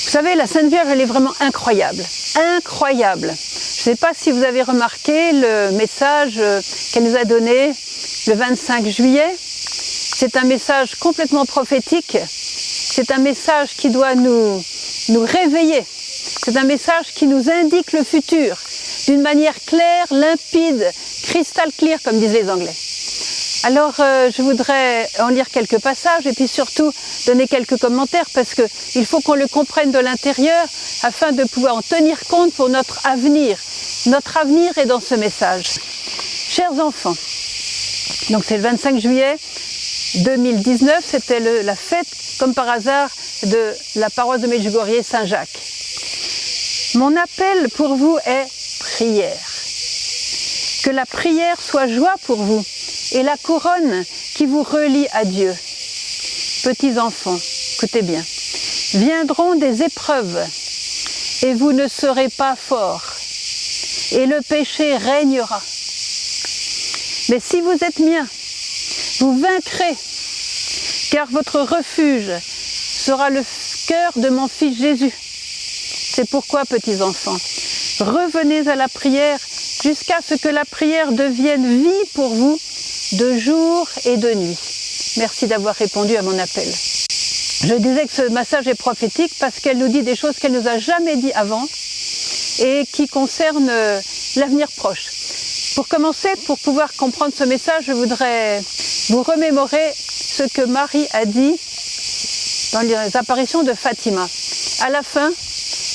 Vous savez, la Sainte Vierge, elle est vraiment incroyable. Incroyable. Je ne sais pas si vous avez remarqué le message qu'elle nous a donné le 25 juillet. C'est un message complètement prophétique. C'est un message qui doit nous réveiller. C'est un message qui nous indique le futur d'une manière claire, limpide, crystal clear, comme disent les Anglais. Alors, je voudrais en lire quelques passages et puis surtout donner quelques commentaires parce qu'il faut qu'on le comprenne de l'intérieur afin de pouvoir en tenir compte pour notre avenir. Notre avenir est dans ce message. Chers enfants, donc c'est le 25 juillet 2019, c'était la fête, comme par hasard, de la paroisse de Medjugorje Saint-Jacques. Mon appel pour vous est prière. Que la prière soit joie pour vous et la couronne qui vous relie à Dieu. Petits enfants, écoutez bien, viendront des épreuves et vous ne serez pas forts et le péché régnera. Mais si vous êtes miens, vous vaincrez, car votre refuge sera le cœur de mon Fils Jésus. C'est pourquoi, petits enfants, revenez à la prière jusqu'à ce que la prière devienne vie pour vous de jour et de nuit. Merci d'avoir répondu à mon appel. Je disais que ce message est prophétique parce qu'elle nous dit des choses qu'elle ne nous a jamais dit avant et qui concernent l'avenir proche. Pour commencer, pour pouvoir comprendre ce message, je voudrais vous remémorer ce que Marie a dit dans les apparitions de Fatima. À la fin,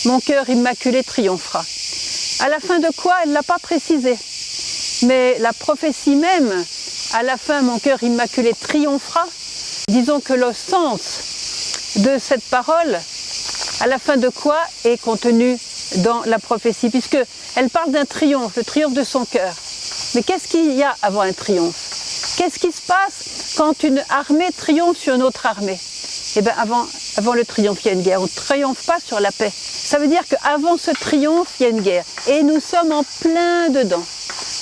mon cœur immaculé triomphera. À la fin de quoi, elle ne l'a pas précisé. Mais la prophétie même, à la fin, mon cœur immaculé triomphera. Disons que le sens de cette parole, à la fin de quoi, est contenu dans la prophétie, puisqu'elle parle d'un triomphe, le triomphe de son cœur. Mais qu'est-ce qu'il y a avant un triomphe? Qu'est-ce qui se passe quand une armée triomphe sur une autre armée? Eh bien, avant le triomphe, il y a une guerre. On ne triomphe pas sur la paix. Ça veut dire qu'avant ce triomphe, il y a une guerre. Et nous sommes en plein dedans.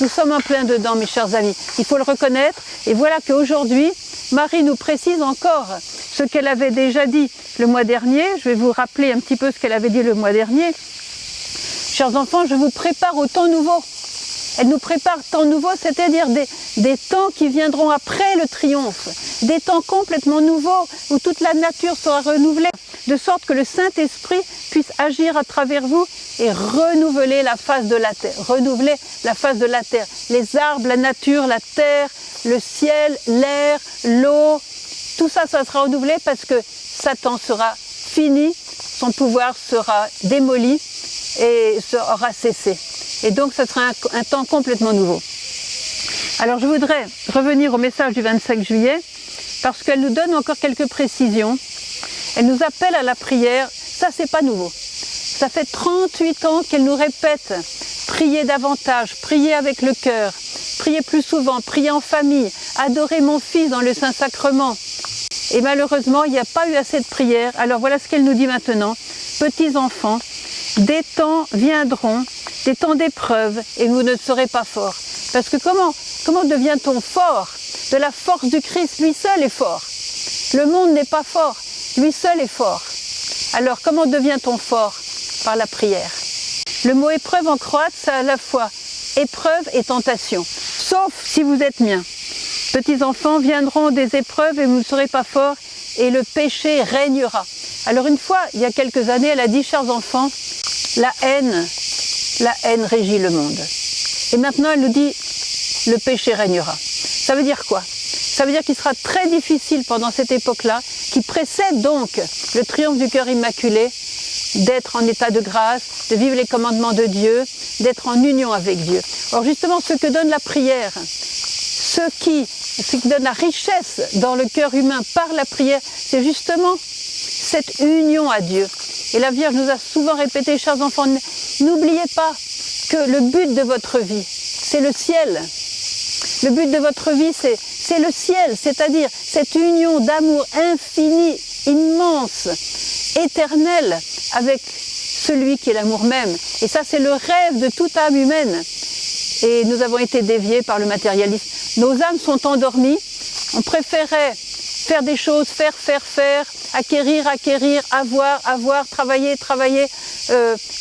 Nous sommes en plein dedans, mes chers amis. Il faut le reconnaître. Et voilà qu'aujourd'hui, Marie nous précise encore ce qu'elle avait déjà dit le mois dernier. Je vais vous rappeler un petit peu ce qu'elle avait dit le mois dernier. Chers enfants, je vous prépare au temps nouveau. Elle nous prépare temps nouveau, c'est-à-dire des temps qui viendront après le triomphe, des temps complètement nouveaux où toute la nature sera renouvelée, de sorte que le Saint-Esprit puisse agir à travers vous et renouveler la face de la terre, renouveler la face de la terre, les arbres, la nature, la terre, le ciel, l'air, l'eau, tout ça, ça sera renouvelé parce que Satan sera fini, son pouvoir sera démoli et aura cessé. Et donc, ce sera un temps complètement nouveau. Alors, je voudrais revenir au message du 25 juillet, parce qu'elle nous donne encore quelques précisions. Elle nous appelle à la prière. Ça, c'est pas nouveau. Ça fait 38 ans qu'elle nous répète « Priez davantage, priez avec le cœur, priez plus souvent, priez en famille, adorez mon Fils dans le Saint-Sacrement ». Et malheureusement, il n'y a pas eu assez de prières. Alors, voilà ce qu'elle nous dit maintenant. « Petits enfants, des temps viendront, des temps d'épreuve, et vous ne serez pas forts. » Parce que comment devient-on fort? De la force du Christ, lui seul est fort. Le monde n'est pas fort, lui seul est fort. Alors comment devient-on fort? Par la prière. Le mot épreuve en croate, c'est à la fois épreuve et tentation. Sauf si vous êtes miens. Petits enfants viendront des épreuves et vous ne serez pas forts, et le péché régnera. Alors une fois, il y a quelques années, elle a dit, chers enfants, la haine régit le monde. Et maintenant, elle nous dit, le péché régnera. Ça veut dire quoi? Ça veut dire qu'il sera très difficile pendant cette époque-là, qui précède donc le triomphe du cœur immaculé, d'être en état de grâce, de vivre les commandements de Dieu, d'être en union avec Dieu. Or justement, ce que donne la prière, ce qui donne la richesse dans le cœur humain par la prière, c'est justement cette union à Dieu. Et la Vierge nous a souvent répété, chers enfants, n'oubliez pas que le but de votre vie, c'est le ciel. Le but de votre vie, c'est le ciel, c'est-à-dire cette union d'amour infini, immense, éternel, avec celui qui est l'amour même. Et ça, c'est le rêve de toute âme humaine. Et nous avons été déviés par le matérialisme. Nos âmes sont endormies. On préférait faire des choses, faire, acquérir, avoir, travailler,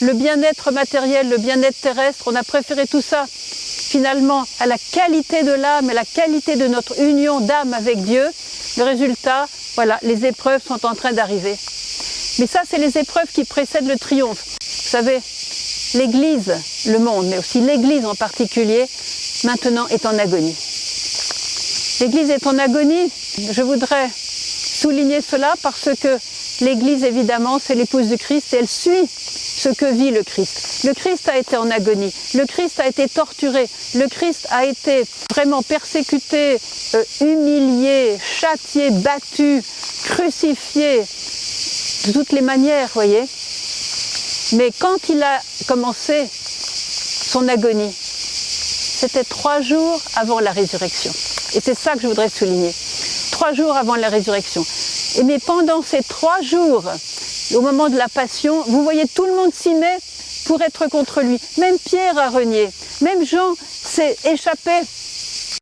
le bien-être matériel, le bien-être terrestre, on a préféré tout ça finalement à la qualité de l'âme et la qualité de notre union d'âme avec Dieu. Le résultat, voilà, les épreuves sont en train d'arriver. Mais ça, c'est les épreuves qui précèdent le triomphe. Vous savez, l'Église, le monde, mais aussi l'Église en particulier, maintenant est en agonie. L'Église est en agonie. Je voudrais souligner cela parce que l'Église, évidemment, c'est l'épouse du Christ et elle suit ce que vit le Christ. Le Christ a été en agonie, le Christ a été torturé, le Christ a été vraiment persécuté, humilié, châtié, battu, crucifié, de toutes les manières, voyez. Mais quand il a commencé son agonie, c'était 3 jours avant la résurrection. Et c'est ça que je voudrais souligner. 3 jours avant la résurrection. Et mais pendant ces 3 jours, au moment de la passion, vous voyez, tout le monde s'y met pour être contre lui. Même Pierre a renié. Même Jean s'est échappé.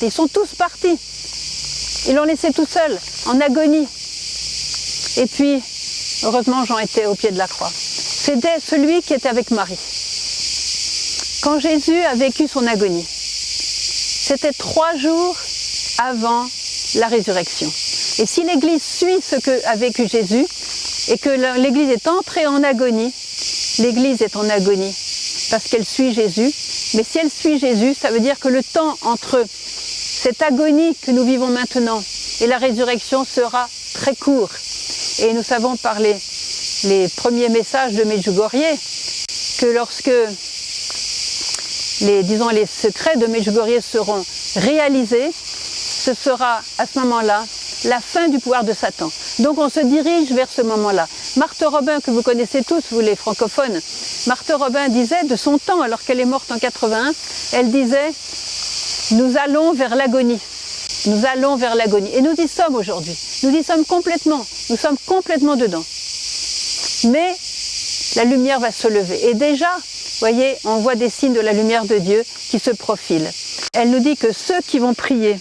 Ils sont tous partis. Ils l'ont laissé tout seul, en agonie. Et puis, heureusement, Jean était au pied de la croix. C'était celui qui était avec Marie. Quand Jésus a vécu son agonie, c'était 3 jours avant la résurrection. Et si l'Église suit ce qu'a vécu Jésus, et que l'Église est entrée en agonie, l'Église est en agonie parce qu'elle suit Jésus. Mais si elle suit Jésus, ça veut dire que le temps entre cette agonie que nous vivons maintenant et la résurrection sera très court. Et nous savons par les premiers messages de Medjugorje que lorsque les secrets de Medjugorje seront réalisés, ce sera à ce moment-là la fin du pouvoir de Satan. Donc on se dirige vers ce moment-là. Marthe Robin, que vous connaissez tous, vous les francophones, Marthe Robin disait de son temps, alors qu'elle est morte en 81, elle disait « Nous allons vers l'agonie. Nous allons vers l'agonie. » Et nous y sommes aujourd'hui. Nous y sommes complètement. Nous sommes complètement dedans. Mais la lumière va se lever. Et déjà, vous voyez, on voit des signes de la lumière de Dieu qui se profilent. Elle nous dit que ceux qui vont prier,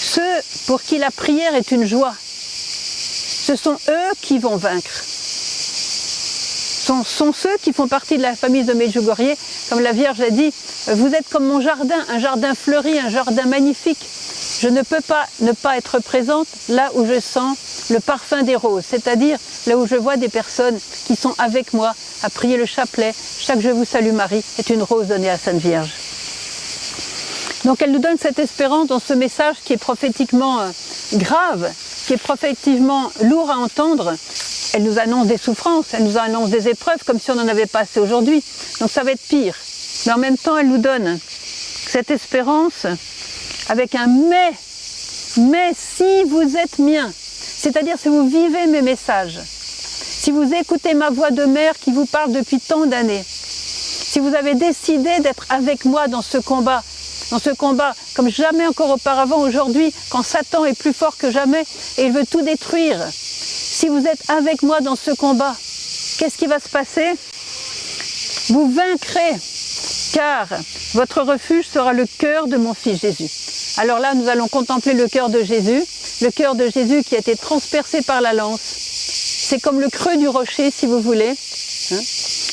ceux pour qui la prière est une joie, ce sont eux qui vont vaincre. Ce sont ceux qui font partie de la famille de Medjugorje. Comme la Vierge a dit, vous êtes comme mon jardin, un jardin fleuri, un jardin magnifique. Je ne peux pas ne pas être présente là où je sens le parfum des roses, c'est-à-dire là où je vois des personnes qui sont avec moi à prier le chapelet. Chaque Je vous salue Marie est une rose donnée à Sainte Vierge. Donc elle nous donne cette espérance dans ce message qui est prophétiquement grave, qui est prophétiquement lourd à entendre. Elle nous annonce des souffrances, elle nous annonce des épreuves comme si on n'en avait pas assez aujourd'hui. Donc ça va être pire. Mais en même temps, elle nous donne cette espérance avec un mais. Mais si vous êtes mien, c'est-à-dire si vous vivez mes messages, si vous écoutez ma voix de mère qui vous parle depuis tant d'années, si vous avez décidé d'être avec moi dans ce combat comme jamais encore auparavant aujourd'hui, quand Satan est plus fort que jamais et il veut tout détruire. Si vous êtes avec moi dans ce combat, qu'est-ce qui va se passer? Vous vaincrez, car votre refuge sera le cœur de mon Fils Jésus. Alors là, nous allons contempler le cœur de Jésus qui a été transpercé par la lance. C'est comme le creux du rocher, si vous voulez,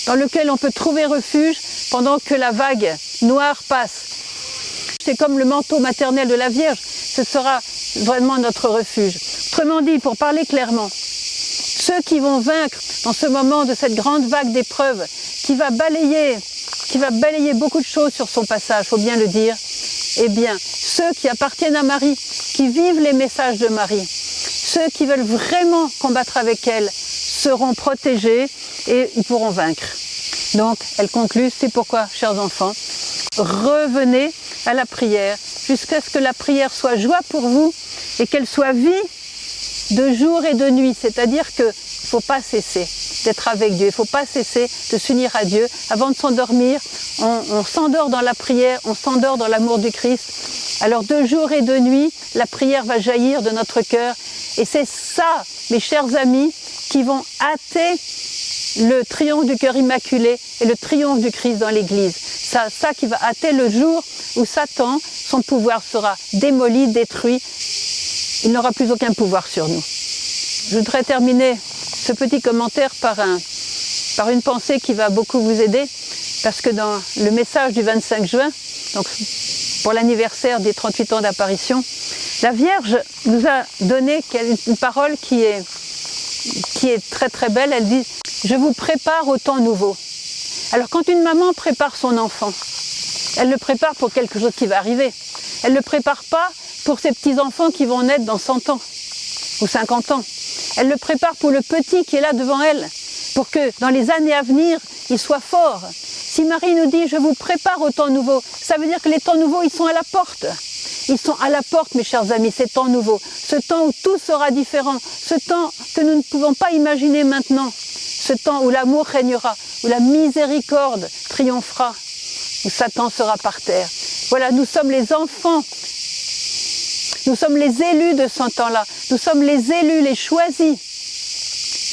dans lequel on peut trouver refuge pendant que la vague noire passe. C'est comme le manteau maternel de la Vierge, ce sera vraiment notre refuge. Autrement dit, pour parler clairement, ceux qui vont vaincre dans ce moment de cette grande vague d'épreuves qui va balayer beaucoup de choses sur son passage, il faut bien le dire, eh bien, ceux qui appartiennent à Marie, qui vivent les messages de Marie, ceux qui veulent vraiment combattre avec elle, seront protégés et ils pourront vaincre. Donc, elle conclut, c'est pourquoi, chers enfants, revenez à la prière, jusqu'à ce que la prière soit joie pour vous et qu'elle soit vie de jour et de nuit. C'est-à-dire qu'il ne faut pas cesser d'être avec Dieu, il ne faut pas cesser de s'unir à Dieu. Avant de s'endormir, on s'endort dans la prière, on s'endort dans l'amour du Christ. Alors de jour et de nuit, la prière va jaillir de notre cœur. Et c'est ça, mes chers amis, qui vont hâter le triomphe du cœur immaculé et le triomphe du Christ dans l'Église. Ça qui va hâter le jour où Satan, son pouvoir sera démoli, détruit. il n'aura plus aucun pouvoir sur nous. Je voudrais terminer ce petit commentaire par une pensée qui va beaucoup vous aider, parce que dans le message du 25 juin, donc pour l'anniversaire des 38 ans d'apparition, la Vierge nous a donné une parole qui est très très belle. Elle dit « Je vous prépare au temps nouveau ». Alors quand une maman prépare son enfant, elle le prépare pour quelque chose qui va arriver. Elle ne le prépare pas pour ses petits-enfants qui vont naître dans 100 ans ou 50 ans. Elle le prépare pour le petit qui est là devant elle, pour que dans les années à venir, il soit fort. Si Marie nous dit « Je vous prépare au temps nouveau », ça veut dire que les temps nouveaux, ils sont à la porte. Ils sont à la porte, mes chers amis, ces temps nouveaux. Ce temps où tout sera différent. Ce temps que nous ne pouvons pas imaginer maintenant. Ce temps où l'amour régnera, où la miséricorde triomphera, où Satan sera par terre. Voilà, nous sommes les enfants. Nous sommes les élus de ce temps-là. Nous sommes les élus, les choisis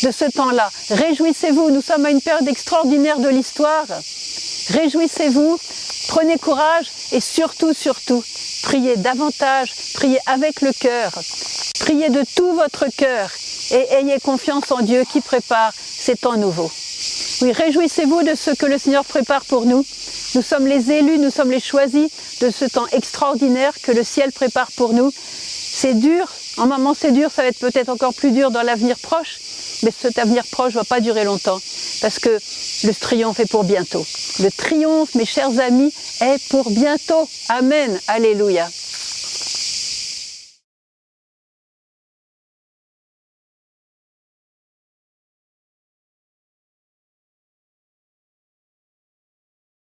de ce temps-là. Réjouissez-vous, nous sommes à une période extraordinaire de l'histoire. Réjouissez-vous, prenez courage et surtout, priez davantage, priez avec le cœur, priez de tout votre cœur et ayez confiance en Dieu qui prépare ces temps nouveaux. Oui, réjouissez-vous de ce que le Seigneur prépare pour nous. Nous sommes les élus, nous sommes les choisis de ce temps extraordinaire que le ciel prépare pour nous. C'est dur, en moment c'est dur, ça va être peut-être encore plus dur dans l'avenir proche, mais cet avenir proche ne va pas durer longtemps, parce que le triomphe est pour bientôt. Le triomphe, mes chers amis, est pour bientôt. Amen, alléluia.